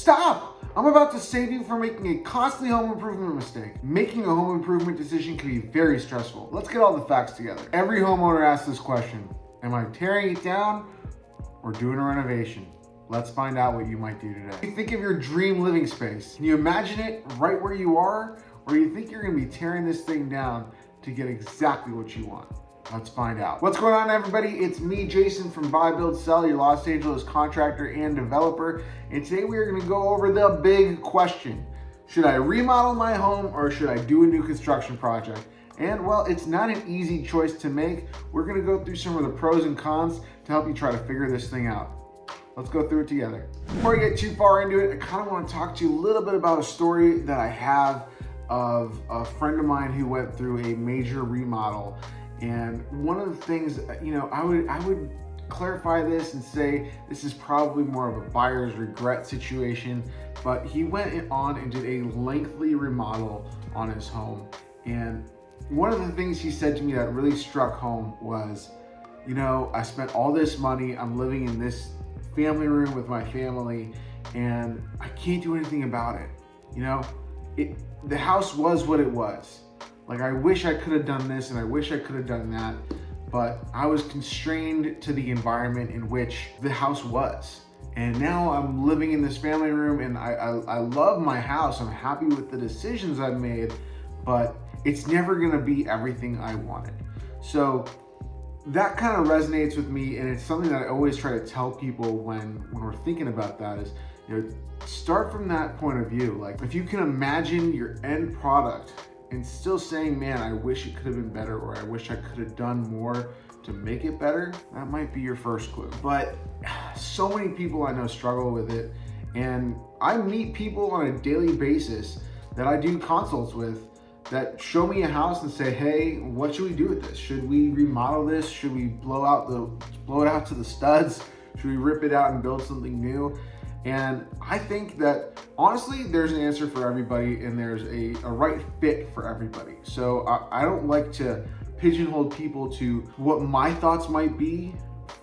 Stop! I'm about to save you from making a costly home improvement mistake. Making a home improvement decision can be very stressful. Let's get all the facts together. Every homeowner asks this question: am I tearing it down or doing a renovation? Let's find out what you might do today. You think of your dream living space. Can you imagine it right where you are? Or you think you're gonna be tearing this thing down to get exactly what you want? Let's find out. What's going on, everybody? It's me, Jason from Buy, Build, Sell, your Los Angeles contractor and developer. And today we are gonna go over the big question. Should I remodel my home or should I do a new construction project? And well, it's not an easy choice to make. We're gonna go through some of the pros and cons to help you try to figure this thing out. Let's go through it together. Before I get too far into it, I kind of want to talk to you a little bit about a story that I have of a friend of mine who went through a major remodel. And one of the things, I would clarify this and say this is probably more of a buyer's regret situation, but he went on and did a lengthy remodel on his home. And one of the things he said to me that really struck home was, I spent all this money, I'm living in this family room with my family, and I can't do anything about it. The house was what it was. Like, I wish I could have done this and I wish I could have done that, but I was constrained to the environment in which the house was. And now I'm living in this family room and I love my house. I'm happy with the decisions I've made, but it's never gonna be everything I wanted. So that kind of resonates with me, and it's something that I always try to tell people when we're thinking about that is, start from that point of view. Like, if you can imagine your end product and still saying, man, I wish it could have been better, or I wish I could have done more to make it better, that might be your first clue. But so many people I know struggle with it, and I meet people on a daily basis that I do consults with that show me a house and say, hey, what should we do with this? Should we remodel this? Should we blow it out to the studs? Should we rip it out and build something new? And I think that honestly, there's an answer for everybody, and there's a right fit for everybody. So I don't like to pigeonhole people to what my thoughts might be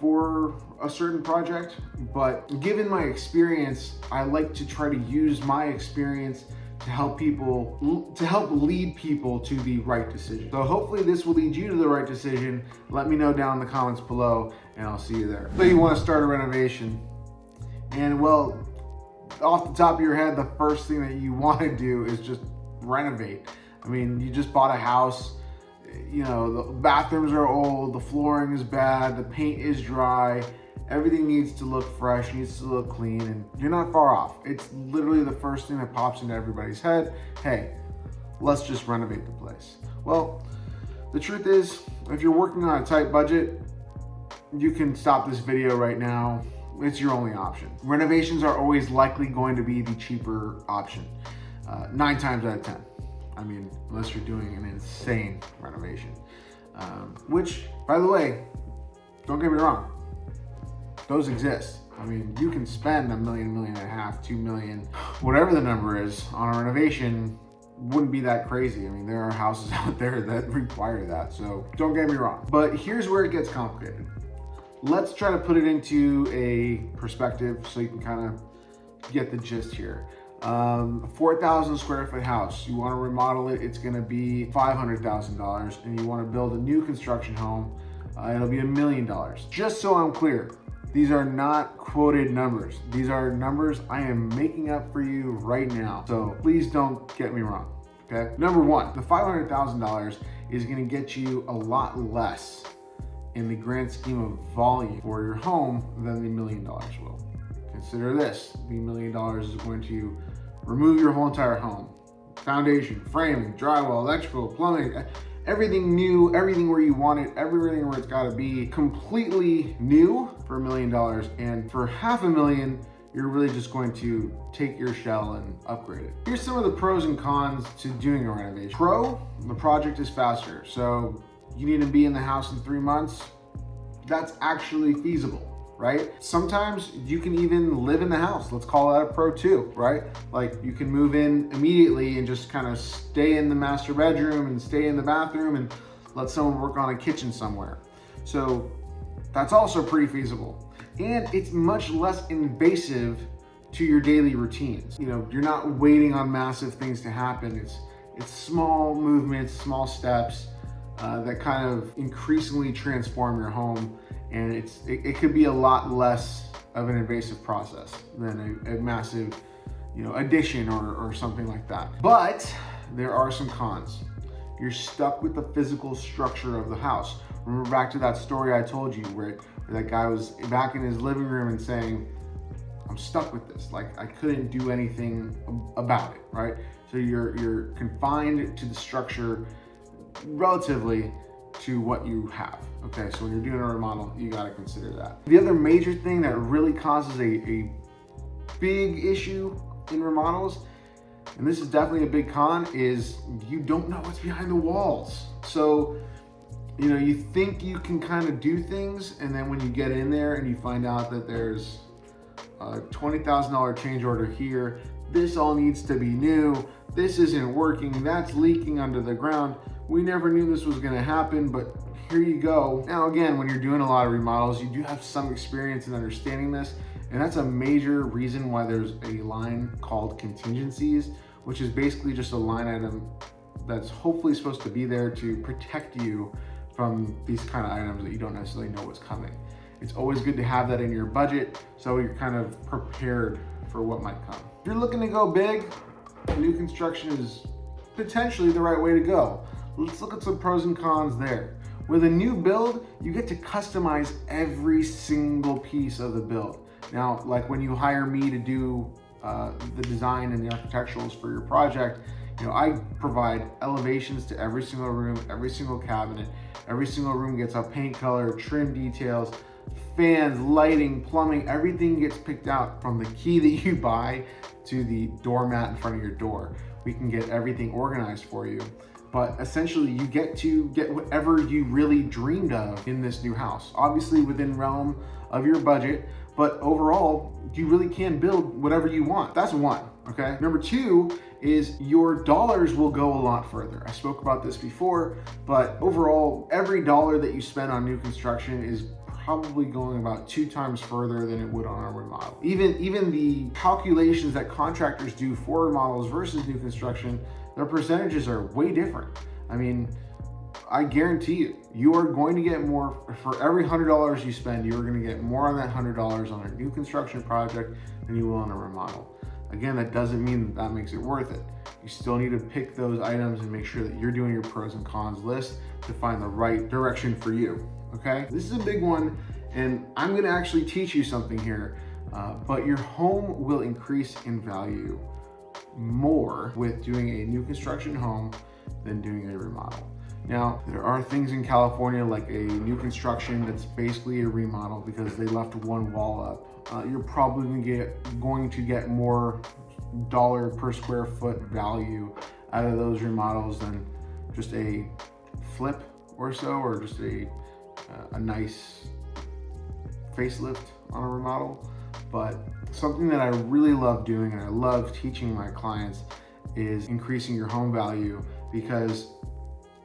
for a certain project, but given my experience, I like to try to use my experience to help lead people to the right decision. So hopefully this will lead you to the right decision. Let me know down in the comments below, and I'll see you there. So you want to start a renovation, and well, off the top of your head, the first thing that you want to do is just renovate. I mean, you just bought a house, the bathrooms are old, the flooring is bad, the paint is dry, everything needs to look fresh, needs to look clean, and you're not far off. It's literally the first thing that pops into everybody's head. Hey, let's just renovate the place. Well, the truth is, if you're working on a tight budget, you can stop this video right now. It's your only option. Renovations are always likely going to be the cheaper option, 9 times out of 10. I mean, unless you're doing an insane renovation, which, by the way, don't get me wrong, those exist. I mean, you can spend $1 million, $1.5 million, $2 million, whatever the number is on a renovation. Wouldn't be that crazy. I mean, there are houses out there that require that, so don't get me wrong. But here's where it gets complicated. Let's try to put it into a perspective so you can kind of get the gist here. 4,000 square foot house, you want to remodel it, it's going to be $500,000, and you want to build a new construction home, it'll be $1 million. Just so I'm clear, these are not quoted numbers. These are numbers I am making up for you right now. So please don't get me wrong, okay? Number one, the $500,000 is going to get you a lot less in the grand scheme of volume for your home than the $1 million will. Consider this, the $1 million is going to remove your whole entire home. Foundation, framing, drywall, electrical, plumbing, everything new, everything where you want it, everything where it's gotta be completely new for $1 million. And for $500,000, you're really just going to take your shell and upgrade it. Here's some of the pros and cons to doing a renovation. Pro, the project is faster. So you need to be in the house in 3 months. That's actually feasible, right? Sometimes you can even live in the house. Let's call that a pro too, right? Like, you can move in immediately and just kind of stay in the master bedroom and stay in the bathroom and let someone work on a kitchen somewhere. So that's also pretty feasible. And it's much less invasive to your daily routines. You know, you're not waiting on massive things to happen. It's small movements, small steps that kind of increasingly transform your home, and it could be a lot less of an invasive process than a massive, you know, addition or something like that. But there are some cons. You're stuck with the physical structure of the house. Remember back to that story I told you where that guy was back in his living room and saying, I'm stuck with this. Like, I couldn't do anything about it, right? So you're confined to the structure relatively to what you have. Okay, so when you're doing a remodel, you gotta consider that. The other major thing that really causes a big issue in remodels, and this is definitely a big con, is you don't know what's behind the walls. So, you know, you think you can kind of do things, and then when you get in there and you find out that there's a $20,000 change order here, this all needs to be new, this isn't working, that's leaking under the ground, we never knew this was gonna happen, but here you go. Now again, when you're doing a lot of remodels, you do have some experience in understanding this, and that's a major reason why there's a line called contingencies, which is basically just a line item that's hopefully supposed to be there to protect you from these kind of items that you don't necessarily know what's coming. It's always good to have that in your budget so you're kind of prepared for what might come. If you're looking to go big, new construction is potentially the right way to go. Let's look at some pros and cons there. With a new build, you get to customize every single piece of the build. Now, like when you hire me to do the design and the architecturals for your project, you know, I provide elevations to every single room, every single cabinet. Every single room gets a paint color, trim details, fans, lighting, plumbing, everything gets picked out from the key that you buy to the doormat in front of your door. We can get everything organized for you. But essentially you get to get whatever you really dreamed of in this new house. Obviously within realm of your budget, but overall, you really can build whatever you want. That's one, okay? Number two is your dollars will go a lot further. I spoke about this before, but overall, every dollar that you spend on new construction is probably going about 2 times further than it would on a remodel. Even the calculations that contractors do for remodels versus new construction, their percentages are way different. I mean, I guarantee you are going to get more for every $100 you spend. You're going to get more on that $100 on a new construction project than you will on a remodel. Again, that doesn't mean that makes it worth it. You still need to pick those items and make sure that you're doing your pros and cons list to find the right direction for you, okay? This is a big one, and I'm gonna actually teach you something here, but your home will increase in value more with doing a new construction home than doing a remodel. Now, there are things in California like a new construction that's basically a remodel because they left one wall up. You're probably going to get more dollar per square foot value out of those remodels than just a flip or so, or just a nice facelift on a remodel. But something that I really love doing and I love teaching my clients is increasing your home value, because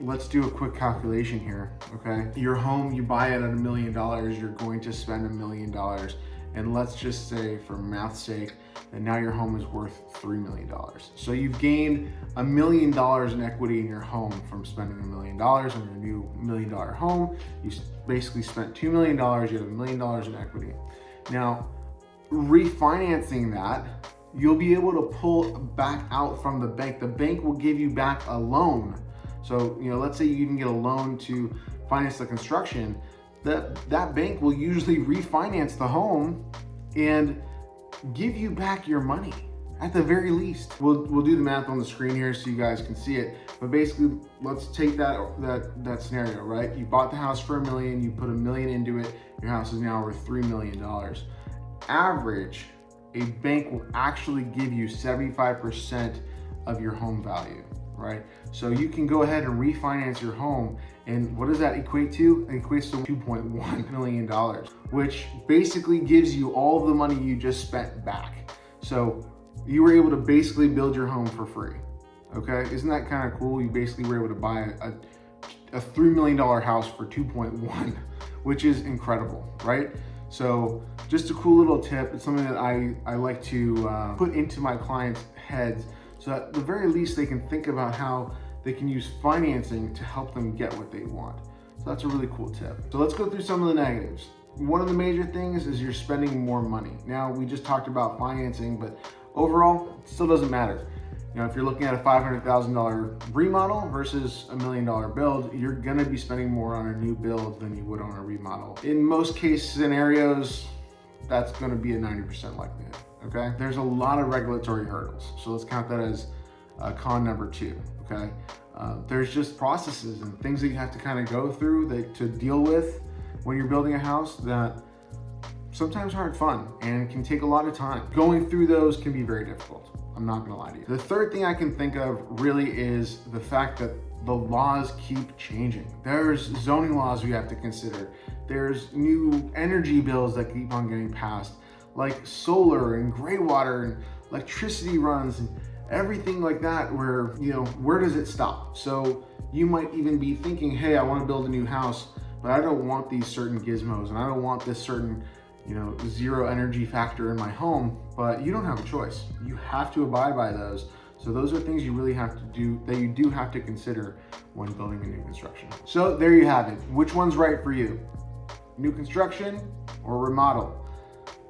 let's do a quick calculation here, okay? Your home, you buy it at $1 million, you're going to spend $1 million. And let's just say, for math's sake, that now your home is worth $3 million. So you've gained $1 million in equity in your home from spending $1 million on your new $1 million home. You basically spent $2 million, you have $1 million in equity. Now, refinancing that, you'll be able to pull back out from the bank. The bank will give you back a loan. So, you know, let's say you can get a loan to finance the construction. That bank will usually refinance the home and give you back your money at the very least. We'll do the math on the screen here so you guys can see it. But basically, let's take that scenario, right? You bought the house for $1 million, you put $1 million into it, your house is now worth $3 million. Average, a bank will actually give you 75% of your home value, right? So you can go ahead and refinance your home. And what does that equate to? It equates to $2.1 million, which basically gives you all of the money you just spent back. So you were able to basically build your home for free, okay? Isn't that kind of cool? You basically were able to buy a $3 million house for 2.1, which is incredible, right? So Just a cool little tip. It's something that I like to put into my clients' heads, so at the very least they can think about how they can use financing to help them get what they want. So that's a really cool tip. So let's go through some of the negatives. One of the major things is you're spending more money. Now, we just talked about financing, but overall, it still doesn't matter. You know, if you're looking at a $500,000 remodel versus $1 million build, you're gonna be spending more on a new build than you would on a remodel. In most case scenarios, that's gonna be a 90% likelihood, okay? There's a lot of regulatory hurdles, so let's count that as con number 2, okay? There's just processes and things that you have to kind of go through to deal with when you're building a house that sometimes aren't fun and can take a lot of time. Going through those can be very difficult. I'm not gonna lie to you. The third thing I can think of really is the fact that the laws keep changing. There's zoning laws we have to consider. There's new energy bills that keep on getting passed, like solar and gray water and electricity runs and everything like that, where, you know, where does it stop? So you might even be thinking, hey, I wanna build a new house, but I don't want these certain gizmos and I don't want this certain, you know, zero energy factor in my home, but you don't have a choice. You have to abide by those. So those are things you really have to do, that you do have to consider when building a new construction. So there you have it. Which one's right for you? New construction or remodel?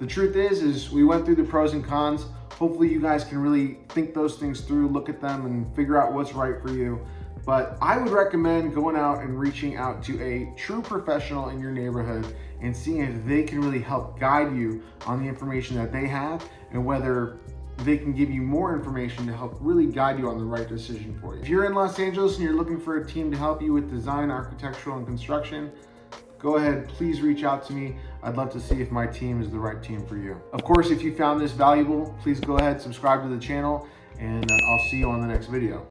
The truth is we went through the pros and cons. Hopefully you guys can really think those things through, look at them and figure out what's right for you. But I would recommend going out and reaching out to a true professional in your neighborhood and seeing if they can really help guide you on the information that they have and whether they can give you more information to help really guide you on the right decision for you. If you're in Los Angeles and you're looking for a team to help you with design, architectural, and construction, go ahead, please reach out to me. I'd love to see if my team is the right team for you. Of course, if you found this valuable, please go ahead, subscribe to the channel, and I'll see you on the next video.